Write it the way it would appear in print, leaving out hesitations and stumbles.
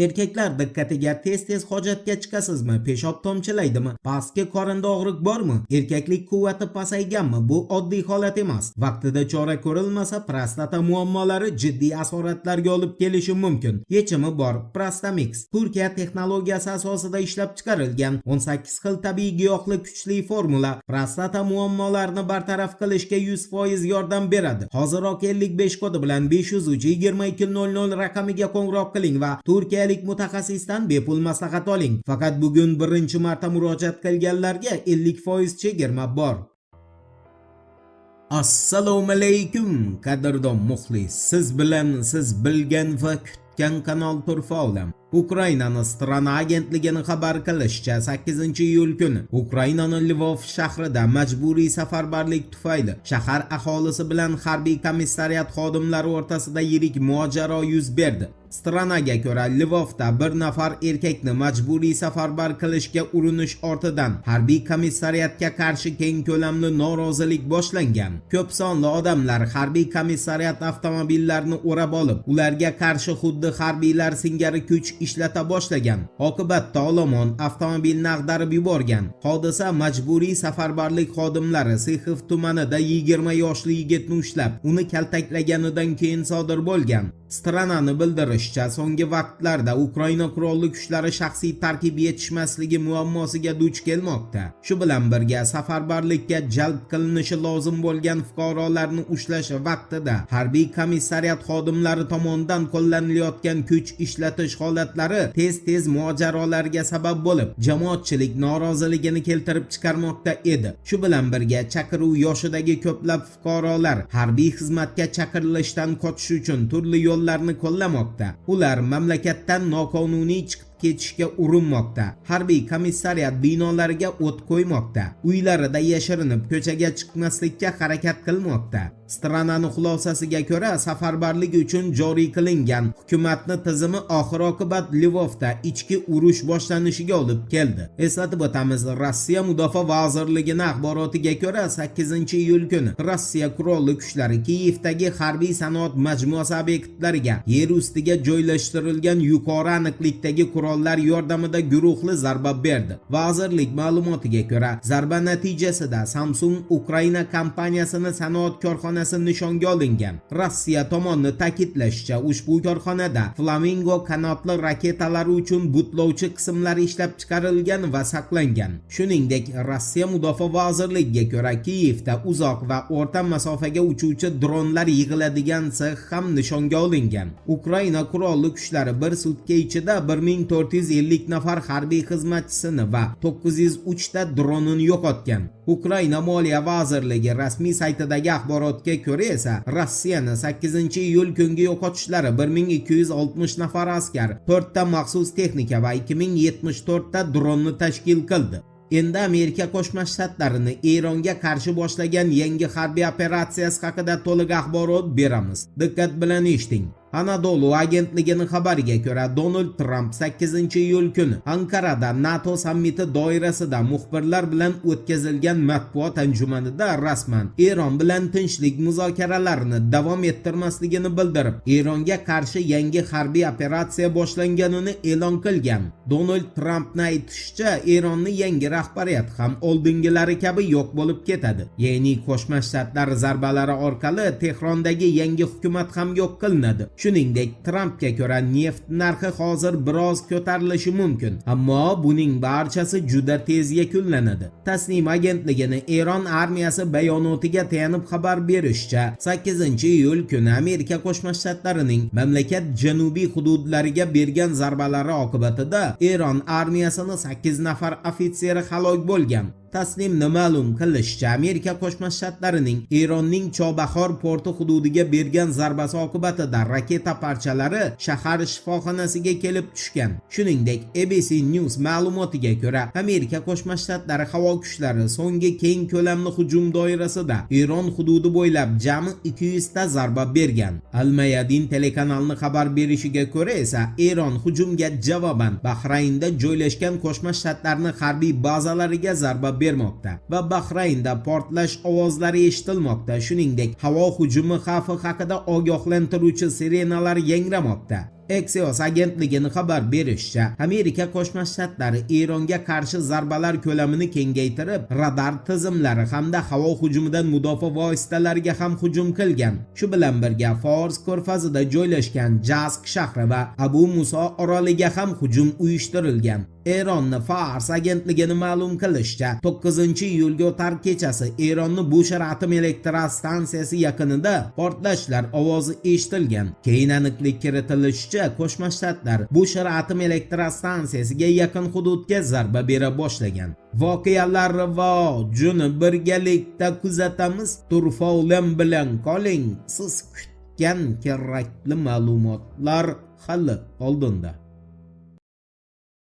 Erkaklar diqqatiga tez hojatga chiqasizmi? Peshob tomchilaydimi? Pastki qorinda og'riq bormi? Erkaklik quvvati pasayganmi? Bu oddiy holat emas. Vaqtida chora ko'rilmasa, prostata muammolari jiddiy asoratlarga olib kelishi mumkin. Yechimi bor. Prostamix Turkiya texnologiyasi asosida ishlab chiqarilgan 18 xil tabiiy giyohli kuchli formula prostata muammolarini bartaraf qilishga 100% yordam beradi. Hoziroq 55 kodi bilan 503-2200 raqamiga qo'ng'iroq qiling va turkiyalik mutaxassisdan bepul maslahat oling. Faqat bugun birinchi marta murojaat qilganlarga 50% chegirma bor. Assalomu alaykum qadrdon muxlis. Siz bilan siz bilgan va kutgan kanal Turfa olam. Ukrainani Strana agentligining xabar qilishicha 8-iyul kuni Ukrainaning Lvov shahrida majburiy safarbarlik tufayli shahar aholisi bilan harbiy komissariyat xodimlari o'rtasida yirik mojaro yuz berdi. Stranaga ko'ra, Lvovda bir nafar erkakni majburiy safarbar qilishga urinish ortidan harbiy komissariyatga qarshi keng ko'lamli norozilik boshlangan. Ko'p sonli odamlar harbiy komissariyat avtomobillarini o'rab olib, ularga qarshi xuddi harbiylar singari kuch ishlata boshlagan. Oqibatda olomon avtomobilni ag'darib yuborgan. Hodisa majburiy safarbarlik xodimlari Sixov tumanida 20 yoshli yigitni ushlab, uni kaltaklaganidan keyin sodir bo'lgan. Stranani bildirishicha, so'nggi vaqtlarda Ukraina qurolli kuchlari shaxsiy tarkib yetishmasligi muammosiga duch kelmoqda. Shu bilan birga safarbarlikka jalb qilinishi lozim bo'lgan fuqarolarni ushlash vaqtida harbiy komissariyat xodimlari tomonidan qo'llanilayotgan kuch ishlatish holatlari tez mojarolarga sabab bo'lib, jamoatchilik noroziligini keltirib chiqarmoqda edi. Shu bilan birga chaqiruv yoshidagi ko'plab fuqarolar harbiy xizmatga chaqirilishdan qochish uchun turli yo'llarni qo'llamoqda. Ular mamlakatdan noqonuniy chiqib ketishga urinmoqda. Harbiy komissariyat binolariga o't qo'ymoqda. Uylarida yashirinib ko'chaga chiqmaslikka harakat qilmoqda. Strananing xulosasiga ko'ra, safarbarlik uchun joriy qilingan hukumatning tizimi oxir-oqibat Lvovda ichki urush boshlanishiga olib keldi. Eslatib o'tamiz, Rossiya Mudofaa vazirligining axborotiga ko'ra, 8-iyul kuni Rossiya qurolli kuchlari Kiyevdagi harbiy sanoat majmuasi obyektlariga yer ustiga joylashtirilgan yuqori aniqlikdagi qurollar yordamida guruhli zarba berdi. Vazirlik ma'lumotiga ko'ra, zarba natijasida Samsung Ukraina kompaniyasining sanoat korxonasi nishonga olingan. Rossiya tomoni ta'kidlashicha, ushbu korxonada Flamingo qanotli raketalari uchun butlovchi qismlar ishlab chiqarilgan va saqlangan. Shuningdek, Rossiya Mudofaa vazirligiga ko'ra, Kiyevda uzoq va o'rta masofaga uchuvchi dronlar yig'iladigan sex ham nishonga olingan. Ukraina qurolli kuchlari bir sutka ichida 1450 nafar harbiy xizmatchisini va 903 ta dronini yo'qotgan. Ukraina Moliya vazirligi rasmiy saytidagi axborotga ko'ra esa, Rossiyaning 8-iyul kungi yo'qotishlari 1260 nafar askar, 4 ta maxsus texnika va 2074 ta dronni tashkil qildi. Endi Amerika Qo'shma Shtatlarining Eronga qarshi boshlagan yangi harbiy operatsiyasi haqida to'liq axborot beramiz. Diqqat bilan eshiting. Anadolu agentligining xabariga ko'ra, Donald Trump 8-iyul kuni Ankarada NATO sammiti doirasida muxbirlar bilan o'tkazilgan matbuot anjumanida rasman Eron bilan tinchlik muzokaralarini davom ettirmasligini bildirib, Eronga qarshi yangi harbiy operatsiya boshlanganini e'lon qilgan. Donald Trumpning aytishicha, Eronning yangi rahbariyat ham oldingilari kabi yo'q bo'lib ketadi. Ya'ni Qo'shma Shtatlar zarbalari orqali Tehrondagi yangi hukumat ham yo'q qilinadi. Shuningdek, Trumpga ko'ra neft narxi hozir biroz ko'tarilishi mumkin, ammo buning barchasi juda tez yakunlanadi. Tasnim agentligining Eron armiyasi bayonotiga tayanib xabar berishicha, 8-iyul kuni Amerika Qo'shma Shtatlarining mamlakat janubiy hududlariga bergan zarbalari oqibatida Eron armiyasining 8 nafar ofitseri halok bo'lgan. Tasnimni ma'lum qilishicha, Amerika Qo'shma Shtatlarining Eronning Chobahor porti hududiga bergan zarbasi oqibatida raketa parchalari shahar shifoxonasiga kelib tushgan. Shuningdek, ABC News ma'lumotiga ko'ra, Amerika Qo'shma Shtatlari havo kuchlari so'nggi keng ko'lamli hujum doirasida Eron hududi bo'ylab jami 200 ta zarba bergan. Al-Mayadin telekanalining xabar berishiga ko'ra esa, Eron hujumga javoban Bahraynda joylashgan Qo'shma Shtatlarning harbiy bazalariga zarba bermoqda va Bahraynda portlash ovozlari eshitilmoqda. Shuningdek, havo hujumi xavfi haqida ogohlantiruvchi sirenalar yangramoqda. Axios agentligining xabar berishicha, Amerika Qo'shma Shtatlari Eronga qarshi zarbalar ko'lamini kengaytirib, radar tizimlari hamda havo hujumidan mudofaa vositalariga ham hujum qilgan. Shu bilan birga Fors ko'rfazida joylashgan Jask shahri va Abu Muso oroliga ham hujum uyushtirilgan. Eronning Fars agentligining ma'lum qilishicha, 9-iyulga o'tar kechasi Eronning Bushehr atom elektrostansiyasi yaqinida portlashlar ovozi eshitilgan. Keyin aniqlik kiritilishicha, Qo'shma Shtatlar Bushehr atom elektrostansiyasiga yaqin hududga zarba bera boshlagan. Voqealar va juni birgalikda kuzatamiz. Turfa bilan qoling. Siz kutgan kerakli ma'lumotlar hali oldinda.